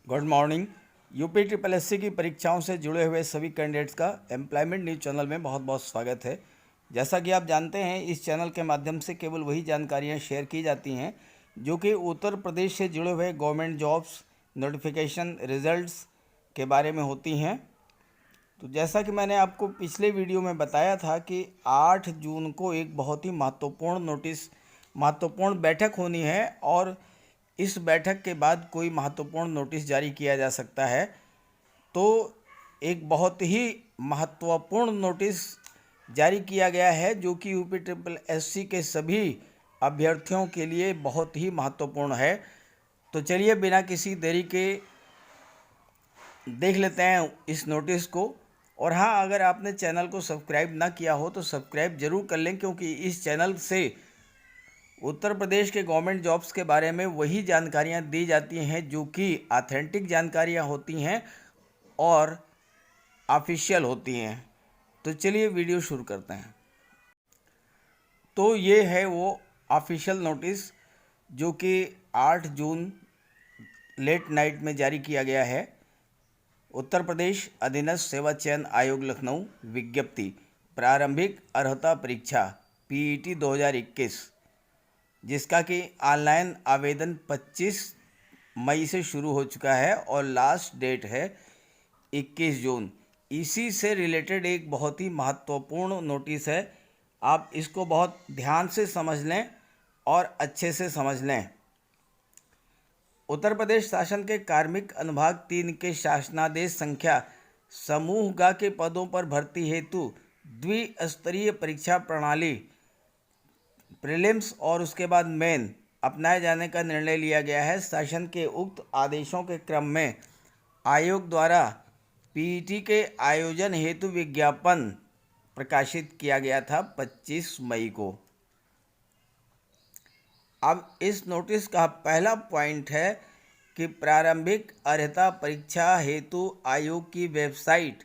Good morning. UP triple SC की परीक्षाओं से जुड़े हुए सभी कैंडिडेट्स का एम्प्लॉयमेंट न्यूज़ चैनल में बहुत बहुत स्वागत है। जैसा कि आप जानते हैं, इस चैनल के माध्यम से केवल वही जानकारियां शेयर की जाती हैं जो कि उत्तर प्रदेश से जुड़े हुए गवर्नमेंट जॉब्स नोटिफिकेशन रिजल्ट्स के बारे में होती हैं। तो जैसा कि मैंने आपको पिछले वीडियो में बताया था कि 8 जून को एक बहुत ही महत्वपूर्ण बैठक होनी है और इस बैठक के बाद कोई महत्वपूर्ण नोटिस जारी किया जा सकता है। तो एक बहुत ही महत्वपूर्ण नोटिस जारी किया गया है जो कि यूपी ट्रिपल एससी के सभी अभ्यर्थियों के लिए बहुत ही महत्वपूर्ण है। तो चलिए बिना किसी देरी के देख लेते हैं इस नोटिस को। और हाँ, अगर आपने चैनल को सब्सक्राइब ना किया हो तो सब्सक्राइब ज़रूर कर लें, क्योंकि इस चैनल से उत्तर प्रदेश के गवर्नमेंट जॉब्स के बारे में वही जानकारियां दी जाती हैं जो कि ऑथेंटिक जानकारियां होती हैं और ऑफिशियल होती हैं। तो चलिए वीडियो शुरू करते हैं। तो ये है वो ऑफिशियल नोटिस जो कि 8 जून लेट नाइट में जारी किया गया है। उत्तर प्रदेश अधीनस्थ सेवा चयन आयोग लखनऊ विज्ञप्ति प्रारंभिक अर्हता परीक्षा पीईटी 2021, जिसका कि ऑनलाइन आवेदन 25 मई से शुरू हो चुका है और लास्ट डेट है 21 जून। इसी से रिलेटेड एक बहुत ही महत्वपूर्ण नोटिस है। आप इसको बहुत ध्यान से समझ लें और अच्छे से समझ लें। उत्तर प्रदेश शासन के कार्मिक अनुभाग 3 के शासनादेश संख्या समूह ग के पदों पर भर्ती हेतु द्विस्तरीय परीक्षा प्रणाली प्रीलिम्स और उसके बाद मेन अपनाए जाने का निर्णय लिया गया है। शासन के उक्त आदेशों के क्रम में आयोग द्वारा पीईटी के आयोजन हेतु विज्ञापन प्रकाशित किया गया था 25 मई को। अब इस नोटिस का पहला पॉइंट है कि प्रारंभिक अर्हता परीक्षा हेतु आयोग की वेबसाइट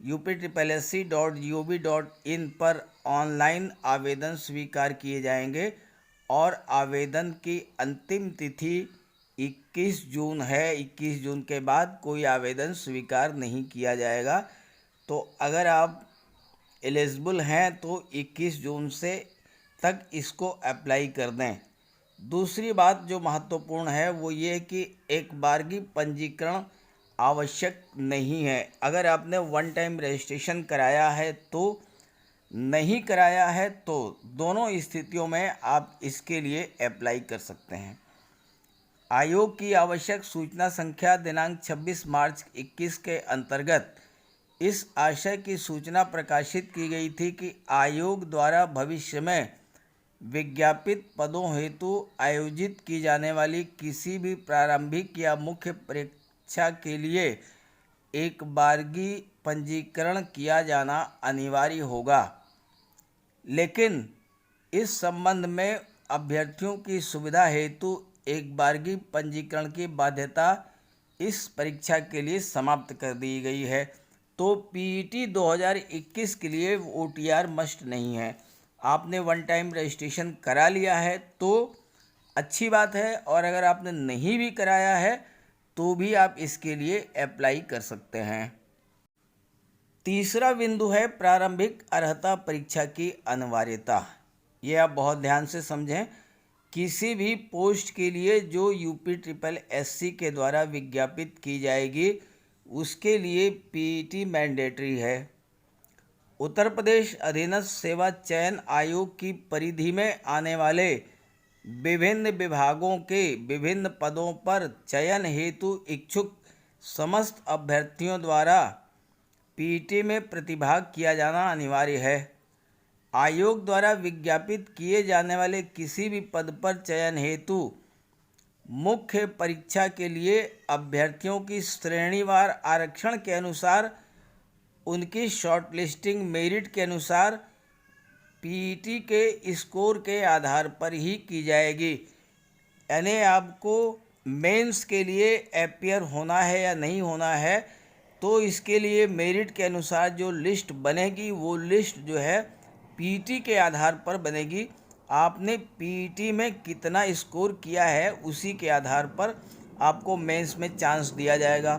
uptripplesc.gov.in पर ऑनलाइन आवेदन स्वीकार किए जाएंगे और आवेदन की अंतिम तिथि 21 जून है। 21 जून के बाद कोई आवेदन स्वीकार नहीं किया जाएगा। तो अगर आप एलिजिबल हैं तो 21 जून से तक इसको अप्लाई कर दें। दूसरी बात जो महत्वपूर्ण है वो ये कि एक बारगी पंजीकरण आवश्यक नहीं है। अगर आपने वन टाइम रजिस्ट्रेशन कराया है तो नहीं कराया है तो दोनों स्थितियों में आप इसके लिए अप्लाई कर सकते हैं। आयोग की आवश्यक सूचना संख्या दिनांक 26 मार्च 21 के अंतर्गत इस आशय की सूचना प्रकाशित की गई थी कि आयोग द्वारा भविष्य में विज्ञापित पदों हेतु आयोजित की जाने वाली किसी भी प्रारंभिक या मुख्य परीक्षा के लिए एक बारगी पंजीकरण किया जाना अनिवार्य होगा। लेकिन इस संबंध में अभ्यर्थियों की सुविधा हेतु एक बारगी पंजीकरण की बाध्यता इस परीक्षा के लिए समाप्त कर दी गई है। तो पीईटी 2021 के लिए ओटीआर मस्ट नहीं है। आपने वन टाइम रजिस्ट्रेशन करा लिया है तो अच्छी बात है, और अगर आपने नहीं भी कराया है तो भी आप इसके लिए अप्लाई कर सकते हैं। तीसरा बिंदु है प्रारंभिक अर्हता परीक्षा की अनिवार्यता। ये आप बहुत ध्यान से समझें। किसी भी पोस्ट के लिए जो यूपी ट्रिपल एससी के द्वारा विज्ञापित की जाएगी उसके लिए पीईटी मैंडेटरी है। उत्तर प्रदेश अधीनस्थ सेवा चयन आयोग की परिधि में आने वाले विभिन्न विभागों के विभिन्न पदों पर चयन हेतु इच्छुक समस्त अभ्यर्थियों द्वारा पीईटी में प्रतिभाग किया जाना अनिवार्य है। आयोग द्वारा विज्ञापित किए जाने वाले किसी भी पद पर चयन हेतु मुख्य परीक्षा के लिए अभ्यर्थियों की श्रेणीवार आरक्षण के अनुसार उनकी शॉर्टलिस्टिंग मेरिट के अनुसार पीईटी के स्कोर के आधार पर ही की जाएगी। यानी आपको मेंस के लिए अपियर होना है या नहीं होना है तो इसके लिए मेरिट के अनुसार जो लिस्ट बनेगी वो लिस्ट जो है पीईटी के आधार पर बनेगी। आपने पीईटी में कितना स्कोर किया है उसी के आधार पर आपको मेंस में चांस दिया जाएगा।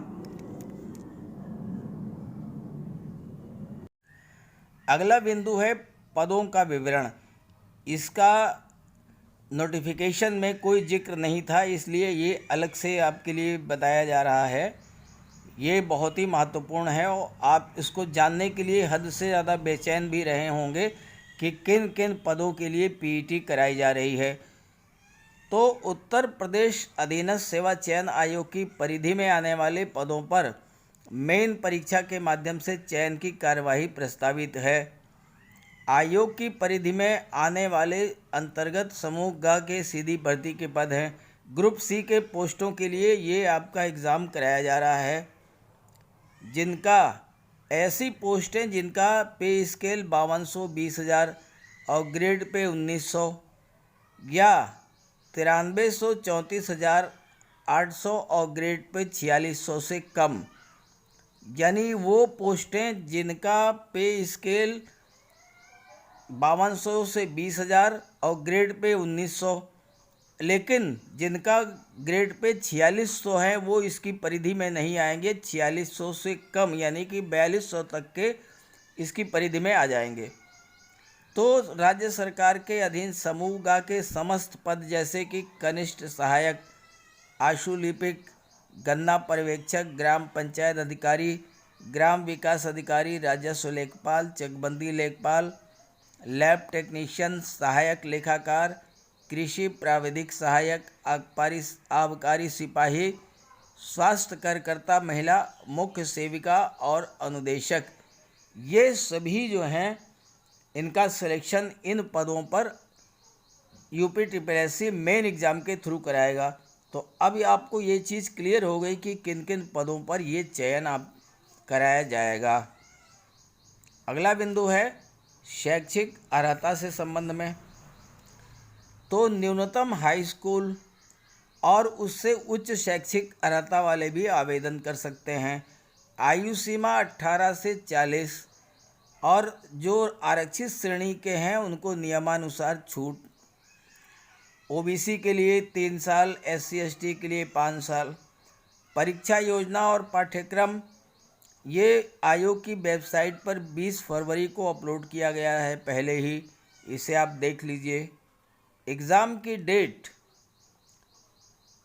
अगला बिंदु है पदों का विवरण। इसका नोटिफिकेशन में कोई जिक्र नहीं था, इसलिए ये अलग से आपके लिए बताया जा रहा है। ये बहुत ही महत्वपूर्ण है और आप इसको जानने के लिए हद से ज़्यादा बेचैन भी रहे होंगे कि किन किन पदों के लिए पीईटी कराई जा रही है। तो उत्तर प्रदेश अधीनस्थ सेवा चयन आयोग की परिधि में आने वाले पदों पर मेन परीक्षा के माध्यम से चयन की कार्यवाही प्रस्तावित है। आयोग की परिधि में आने वाले अंतर्गत समूह ग के सीधी भर्ती के पद हैं। ग्रुप सी के पोस्टों के लिए ये आपका एग्ज़ाम कराया जा रहा है, जिनका ऐसी पोस्टें जिनका पे स्केल 5200 20,000 और ग्रेड पे 1900 या 9300 34,800 और ग्रेड पे 4600 से कम, यानी वो पोस्टें जिनका पे स्केल 5200 से 20,000 और ग्रेड पे 1900, लेकिन जिनका ग्रेड पे 4600 है वो इसकी परिधि में नहीं आएंगे। 4600 से कम यानी कि 4200 तक के इसकी परिधि में आ जाएंगे। तो राज्य सरकार के अधीन समूह ग के समस्त पद जैसे कि कनिष्ठ सहायक, आशुलिपिक, गन्ना पर्यवेक्षक, ग्राम पंचायत अधिकारी, ग्राम विकास अधिकारी, राजस्व लेखपाल, चकबंदी लेखपाल, लैब टेक्नीशियन, सहायक लेखाकार, कृषि प्राविधिक सहायक, आबकारी सिपाही, स्वास्थ्य कार्यकर्ता महिला, मुख्य सेविका और अनुदेशक, ये सभी जो हैं इनका सिलेक्शन इन पदों पर यूपीट्रिपलएससी मेन एग्ज़ाम के थ्रू कराएगा। तो अब आपको ये चीज़ क्लियर हो गई कि किन किन पदों पर ये चयन आप कराया जाएगा। अगला बिंदु है शैक्षिक अर्हता से संबंध में। तो न्यूनतम हाई स्कूल और उससे उच्च शैक्षिक अर्हता वाले भी आवेदन कर सकते हैं। आयु सीमा 18 से 40 और जो आरक्षित श्रेणी के हैं उनको नियमानुसार छूट। ओबीसी के लिए 3 साल, एससी एसटी के लिए 5 साल। परीक्षा योजना और पाठ्यक्रम ये आयोग की वेबसाइट पर 20 फरवरी को अपलोड किया गया है पहले ही, इसे आप देख लीजिए। एग्ज़ाम की डेट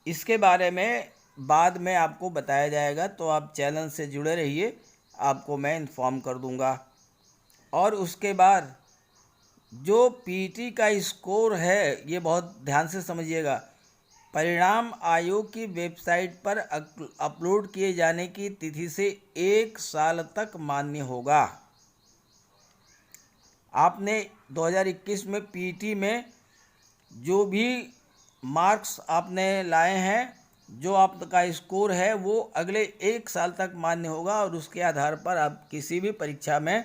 इसके बारे में बाद में आपको बताया जाएगा, तो आप चैनल से जुड़े रहिए, आपको मैं इन्फॉर्म कर दूंगा। और उसके बाद जो पीटी का स्कोर है ये बहुत ध्यान से समझिएगा, परिणाम आयोग की वेबसाइट पर अपलोड किए जाने की तिथि से 1 साल तक मान्य होगा। आपने 2021 में पीटी में जो भी मार्क्स आपने लाए हैं, जो आपका स्कोर है वो अगले 1 साल तक मान्य होगा और उसके आधार पर आप किसी भी परीक्षा में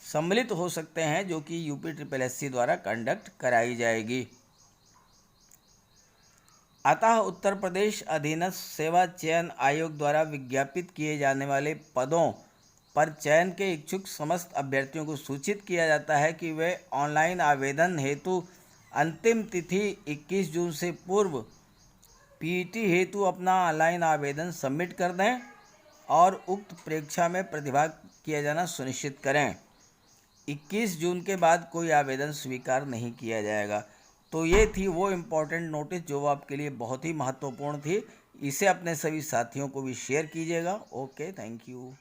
सम्मिलित हो सकते हैं जो कि यूपीट्रिपलएससी द्वारा कंडक्ट कराई जाएगी। अतः उत्तर प्रदेश अधीनस्थ सेवा चयन आयोग द्वारा विज्ञापित किए जाने वाले पदों पर चयन के इच्छुक समस्त अभ्यर्थियों को सूचित किया जाता है कि वे ऑनलाइन आवेदन हेतु अंतिम तिथि 21 जून से पूर्व पीईटी हेतु अपना ऑनलाइन आवेदन सबमिट कर दें और उक्त परीक्षा में प्रतिभाग किया जाना सुनिश्चित करें। 21 जून के बाद कोई आवेदन स्वीकार नहीं किया जाएगा। तो ये थी वो इम्पोर्टेंट नोटिस जो आपके लिए बहुत ही महत्वपूर्ण थी। इसे अपने सभी साथियों को भी शेयर कीजिएगा। Okay, thank you.